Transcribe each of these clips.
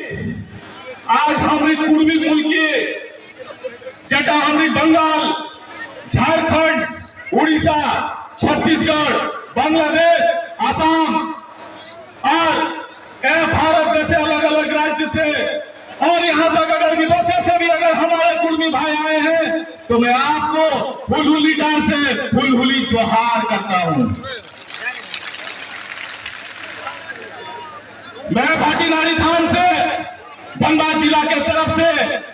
आज हमरे कुर्मी कुल के जटा हमरे बंगाल, झारखंड, उड़ीसा, छत्तीसगढ़, बांग्लादेश, आसाम और भारत जैसे अलग अलग राज्य से और यहाँ तक अगर विदेशों से भी अगर हमारे कुर्मी भाई आए हैं तो मैं आपको हुलहुली डांस से हुलहुली जोहार करता हूं। मैं भाटीनाड़ी थान से धनबाद जिला के तरफ से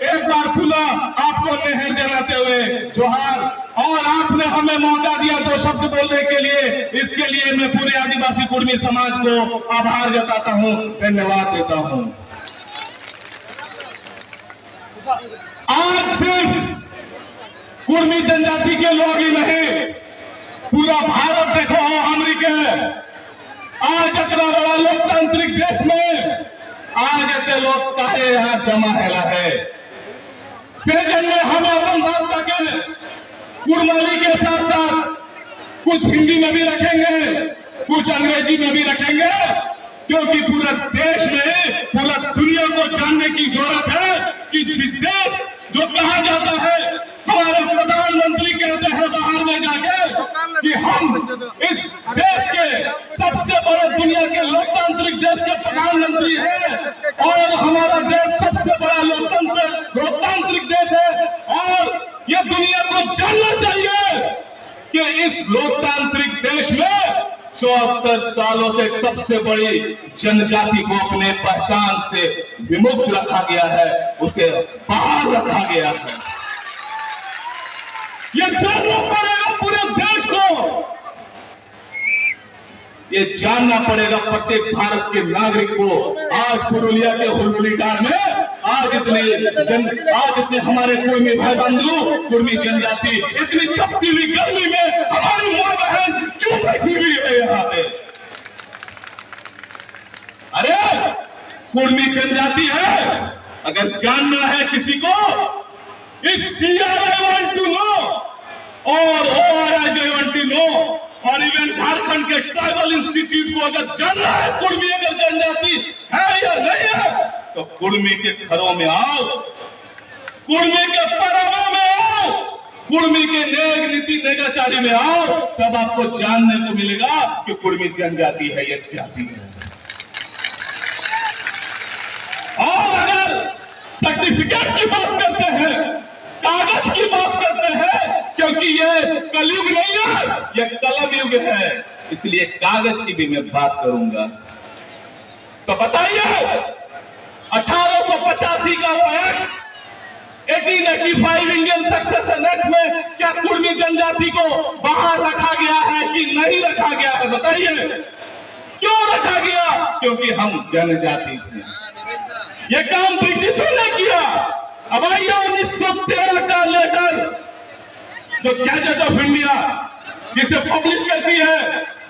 एक बार पुनः आपको नेहर जनाते हुए जोहार, और आपने हमें मौका दिया दो शब्द बोलने के लिए, इसके लिए मैं पूरे आदिवासी कुर्मी समाज को आभार जताता हूं, धन्यवाद देता हूं। आज सिर्फ कुर्मी जनजाति के लोग ही नहीं, पूरा भारत देखो अमेरिका आज इतना बड़ा लोकतांत्रिक देश में आज इतने लोग काहे यहाँ जमा है। सेजन में हम अपन बात के कुर्माली के साथ साथ कुछ हिंदी में भी रखेंगे, कुछ अंग्रेजी में भी रखेंगे, क्योंकि पूरा देश में पूरा दुनिया को जानने की जरूरत है कि जिस देश जो कहा जाता है, हमारे प्रधानमंत्री कहते हैं बाहर में जाके कि हम इस देश के सबसे बड़े दुनिया के लोकतांत्रिक देश के प्रधानमंत्री हैं और हमारा देश सबसे बड़ा लोकतांत्रिक देश है, और ये दुनिया को जानना चाहिए कि इस लोकतांत्रिक देश में 74 सालों से सबसे बड़ी जनजाति को अपने पहचान से विमुक्त रखा गया है, उसे बाहर रखा गया है। ये जानना पड़ेगा पूरे देश को, ये जानना पड़ेगा प्रत्येक भारत के नागरिक को। आज पुरुलिया के हुलहुली डांड में आज इतने हमारे कुर्मी भाई बंधु, कुर्मी जनजाति इतनी तपती हुई गर्मी में हमारी मां बहन क्यों बैठी हुई है यहाँ पे? अरे कुर्मी जनजाति है, अगर जानना है किसी को, it's CRI want to know और ORI want to know, और इवन झारखंड के ट्राइबल इंस्टीट्यूट को अगर जानना है कुर्मी अगर जनजाति है या नहीं है, तो कुर्मी के घरों में आओ, कुर्मी के पर्वों में आओ, कुर्मी के नेग नीति नेगाचारी में आओ, तब आपको जानने को मिलेगा कि कुर्मी जनजाति है या जाति है। और अगर सर्टिफिकेट की बात करते हैं, कागज की बात करते हैं, क्योंकि ये कलयुग नहीं है, ये कलम युग है, इसलिए कागज की भी मैं बात करूंगा। तो बताइए 1885 का वो एक्ट 1885 इंडियन सक्सेशन एक्ट में क्या कुर्मी जनजाति को बाहर रखा गया है कि नहीं रखा गया है? बताइए क्यों रखा गया? क्योंकि हम जनजाति थे। ये काम ब्रिटिशों ने किया। अब आइए 1913 का लेटर जो गैजेट ऑफ इंडिया जिसे पब्लिश करती है,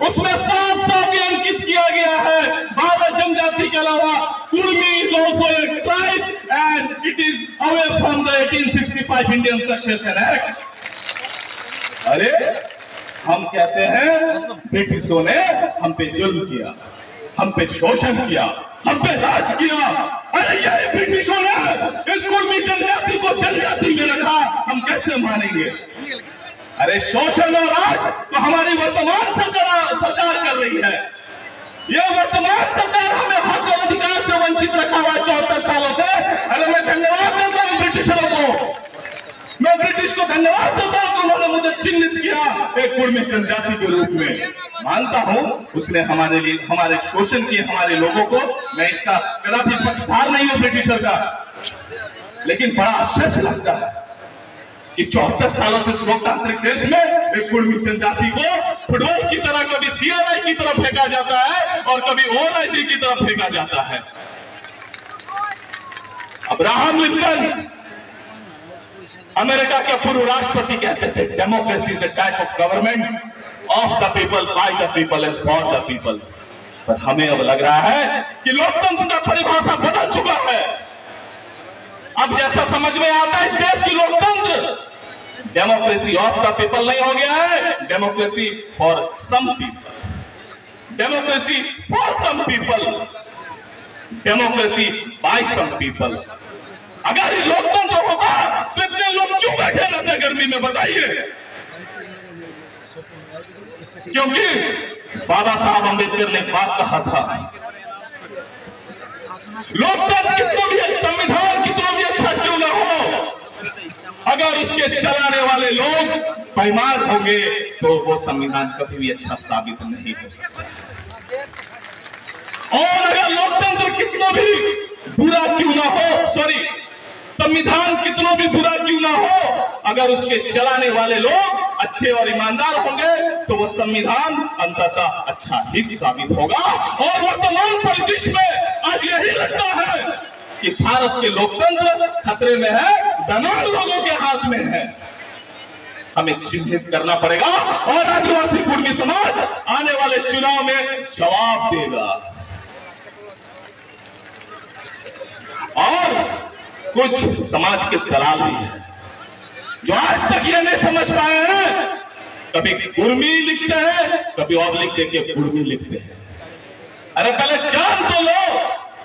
उसमें साफ साफ ये अंकित किया गया है, भारत जनजाति के अलावा Kurmi is also a tribe and it is away from the 1865 Indian succession act. अरे हम कहते हैं ब्रिटिशों ने हम पे जुल्म किया, हम पे शोषण किया, हम पे राज किया। अरे ये ब्रिटिशों ने इस कुर्मी जनजाति को जनजाति में रखा, हम कैसे मानेंगे? अरे शोषण और राज तो हमारी वर्तमान सरकार कर रही है। ये वर्तमान सरकार हमें हक और अधिकार से वंचित रखा हुआ 74 सालों से। अरे मैं धन्यवाद देता हूं ब्रिटिशरों को, मैं ब्रिटिश को धन्यवाद देता हूं कि उन्होंने मुझे चिन्हित किया एक कुर्मी जनजाति के रूप में। मानता हूं उसने हमारे लिए हमारे शोषण किए हमारे लोगों को, मैं इसका कदापि पक्षधार नहीं हूं ब्रिटिशर का, लेकिन बड़ा आश्चर्य लगता है कि 74 सालों से इस लोकतांत्रिक देश में एक कुर्मी जनजाति को फुटबॉल की तरह कभी CRI की तरफ फेंका जाता है और कभी ORI की तरफ फेंका जाता है। अब्राहम लिंकन अमेरिका के पूर्व राष्ट्रपति कहते थे, democracy is a type of government of the people, by the people and for the people. पर हमें अब लग रहा है कि लोकतंत्र का परिभाषा बदल चुका है। अब जैसा समझ में आता है इस देश की लोकतंत्र, डेमोक्रेसी ऑफ द पीपल नहीं हो गया है, democracy for some people, democracy for some people. Democracy by some people. अगर लोकतंत्र होता तो इतने लोग क्यों बैठे रहते गर्मी में, बताइए? क्योंकि बाबा साहब अंबेडकर ने बात कहा था, लोकतंत्र कितना भी, संविधान कितना भी अच्छा क्यों ना हो, अगर उसके चलाने वाले लोग बेईमान होंगे तो वो संविधान कभी भी अच्छा साबित नहीं हो सकता। और अगर लोकतंत्र कितना भी बुरा क्यों ना हो, सॉरी, संविधान कितना भी बुरा क्यों ना हो, अगर उसके चलाने वाले लोग अच्छे और ईमानदार होंगे तो वो संविधान अंततः अच्छा ही साबित होगा। और वर्तमान परिदृश्य में आज यही लगता है कि भारत के लोकतंत्र खतरे में है, बेईमान लोगों के हाथ में है। हमें चिन्हित करना पड़ेगा और आदिवासी कुर्मी समाज आने वाले चुनाव में जवाब देगा। और कुछ समाज के दलाल भी हैं जो आज तक ये नहीं समझ पाए हैं, कभी कुर्मी लिखते हैं, कभी और लिख के कुर्मी लिखते हैं। अरे पहले जान तो लो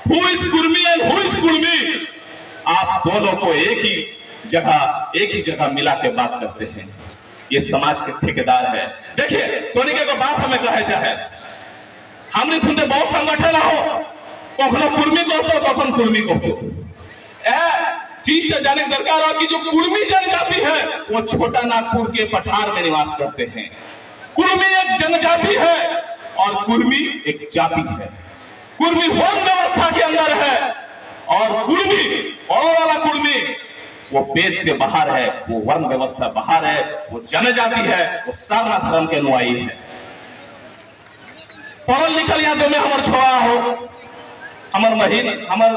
who is Kurmi and who is Kurmi. आप दोनों को एक ही जगह मिला के बात करते हैं। ये समाज के ठेकेदार है। देखिए तोनिके को बात हमें कहे चाहे, हमने खुदे बहुत संगठन हो, कखनो कुर्मी को तो कखन कुर्मी को तो चीज तो जाने दरकार हो कि जो कुर्मी जनजाति है वो छोटा नागपुर के पठार में निवास करते हैं। कुर्मी एक जनजाति है और कुर्मी एक जाति है। कुर्मी वर्ण व्यवस्था के अंदर है और कुर्मी और वाला कुर्मी वो वेद से बाहर है, वो वर्ण व्यवस्था बाहर है, वो जनजाति है, वो सारना धर्म के अनुयायी है। पढ़ल लिखल यादों में हमार छोड़ा हो, हमार बहिन, हमार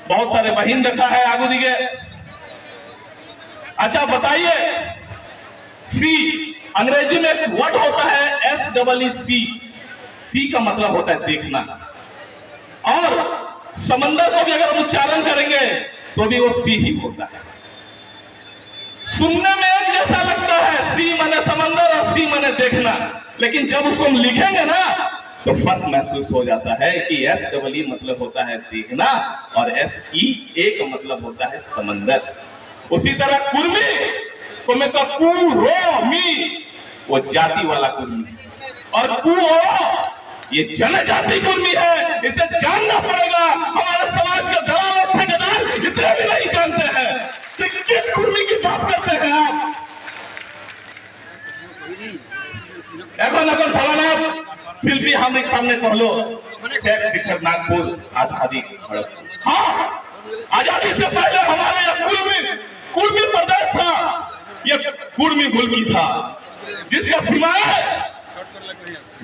बहुत सारे बहिन देखा है आगू दिखे। अच्छा बताइए, सी अंग्रेजी में एक वर्ड होता है SEEC। सी का मतलब होता है देखना, और समंदर को भी अगर हम उच्चारण करेंगे तो भी वो सी ही होता है। सुनने में एक जैसा लगता है, सी माने समंदर और सी माने देखना, लेकिन जब उसको हम लिखेंगे ना तो फर्क महसूस हो जाता है कि SEE मतलब होता है देखना और SEA का मतलब होता है समंदर। उसी तरह कुर्मी को मैं तो कुर्मी, वो जाति वाला कुर्मी, और ये जनजाति कुर्मी है। इसे जानना पड़ेगा। हमारे समाज का दलाल ठेकेदार इतने भी नहीं जानते हैं कि किस कुर्मी की बात करते हैं आप। फलाना शिल्पी हमारे सामने कह लो, शेख शिखर नागपुर आजादी। हाँ, आजादी से पहले हमारे यहाँ कुर्मी प्रदेश था, ये कुर्मी मुल्की था, जिसका सीमाएं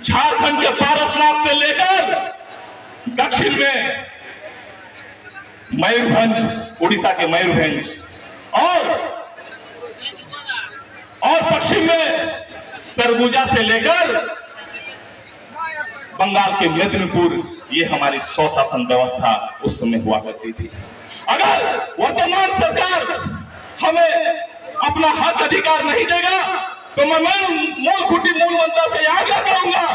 झारखंड के पारसनाथ से लेकर दक्षिण में मयूरभंज, उड़ीसा के मयूरभंज, और पश्चिम में सरगुजा से लेकर बंगाल के मेदिनीपुर, ये हमारी स्वशासन व्यवस्था उस समय हुआ करती थी। अगर वर्तमान सरकार हमें अपना हक अधिकार नहीं देगा तो मैं मूल खुटी मूल मंत्र से आग्रह करूंगा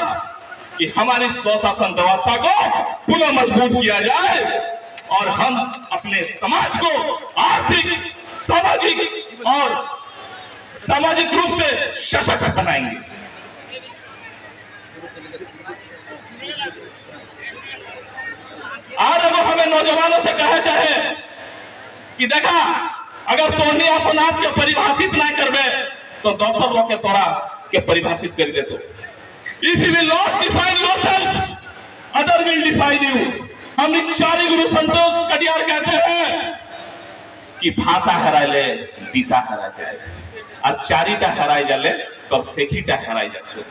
कि हमारी स्वशासन व्यवस्था को पुनः मजबूत किया जाए और हम अपने समाज को आर्थिक, सामाजिक रूप से सशक्त बनाएंगे। और अगर हमें नौजवानों से कहा चाहे कि देखा, अगर तोहनी अपन आप के परिभाषित ना करबे तो दोसर लोग के तोरा के परिभाषित कर दे। तो if you will not define yourself, other will define you. हम चारी गुरु संतोष कटियार कहते हैं कि भाषा हराए ले दिशा हरा जाए, और चारिटा हराई जाले तो सेठीटा हराई जाते।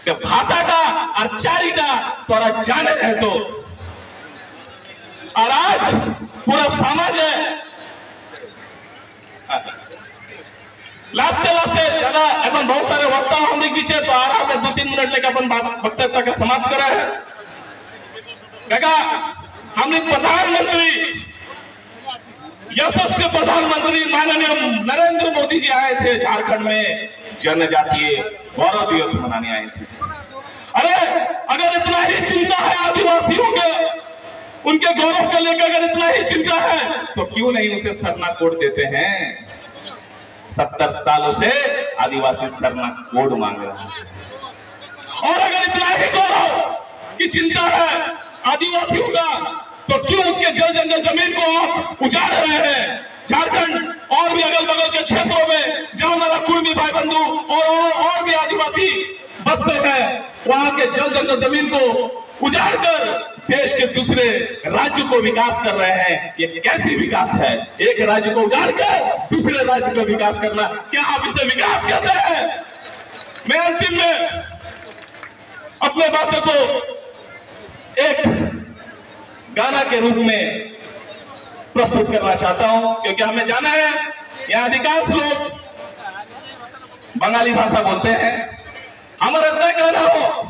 से भाषाटा और चारिटा तोरा जाने है तो, और आज पूरा समाज है लास्ट ज्यादा अपन बहुत सारे वक्ता हमने पीछे तो आराम में 2-3 मिनट लेकर अपन वक्तव्य का समाप्त करा है। देखा, हमने प्रधानमंत्री, यशस्वी प्रधानमंत्री माननीय नरेंद्र मोदी जी आए थे झारखंड में, जनजातीय गौरव दिवस मनाने आए थे। अरे अगर इतना ही चिंता है आदिवासियों के उनके गौरव को लेकर अगर इतना ही चिंता है तो क्यों नहीं उसे सरना कोड देते हैं। 70 सालों से आदिवासी सरना कोड मांग रहा है। और अगर इतना ही गौरव की चिंता है आदिवासियों का तो क्यों उसके जल जंगल जमीन को आप उजाड़ रहे हैं। झारखंड और भी अगल बगल के क्षेत्रों में जहां हमारा कुर्मी भाई बंधु और भी आदिवासी बसते हैं, वहां के जल जंगल जमीन को उजाड़ कर देश के दूसरे राज्य को विकास कर रहे हैं। ये कैसी विकास है। एक राज्य को उजाड़ कर दूसरे राज्य को विकास करना, क्या आप इसे विकास कहते हैं। मैं अंतिम में अपने बातों को एक गाना के रूप में प्रस्तुत करना चाहता हूं, क्योंकि हमें जाना है यहां अधिकांश लोग बंगाली भाषा बोलते हैं। हमारा तय कहना हो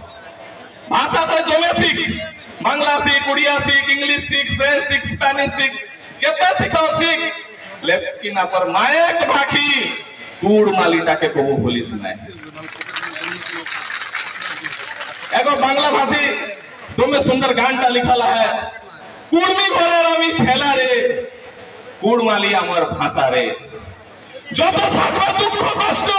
भाषा तो जो में सीख, बांग्ला सीख, उड़िया सीख, इंग्लिश सीख, फ्रेंच सीख, स्पेनिश सीख, जितना सीखो सीख, लेकिन अपर मायक भाखी कूड़ मालिटा के को बोली सुनाए। एगो बांग्ला भाषी दो में सुंदर गानटा लिखल है, कुड़मी घरे रवि छेला रे कुड़ माली আমার ভাষা রে, যত থাকবে দুঃখ কষ্ট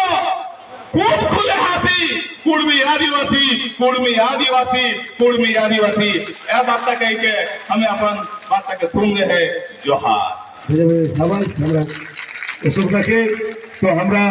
खूब खुले हासी कुड़मी आदिवासी, कुड़मी आदिवासी, कुड़मी आदिवासी। यह बात कह के हमें अपन बात के तुंगे है जोहार। सवाल तो हमरा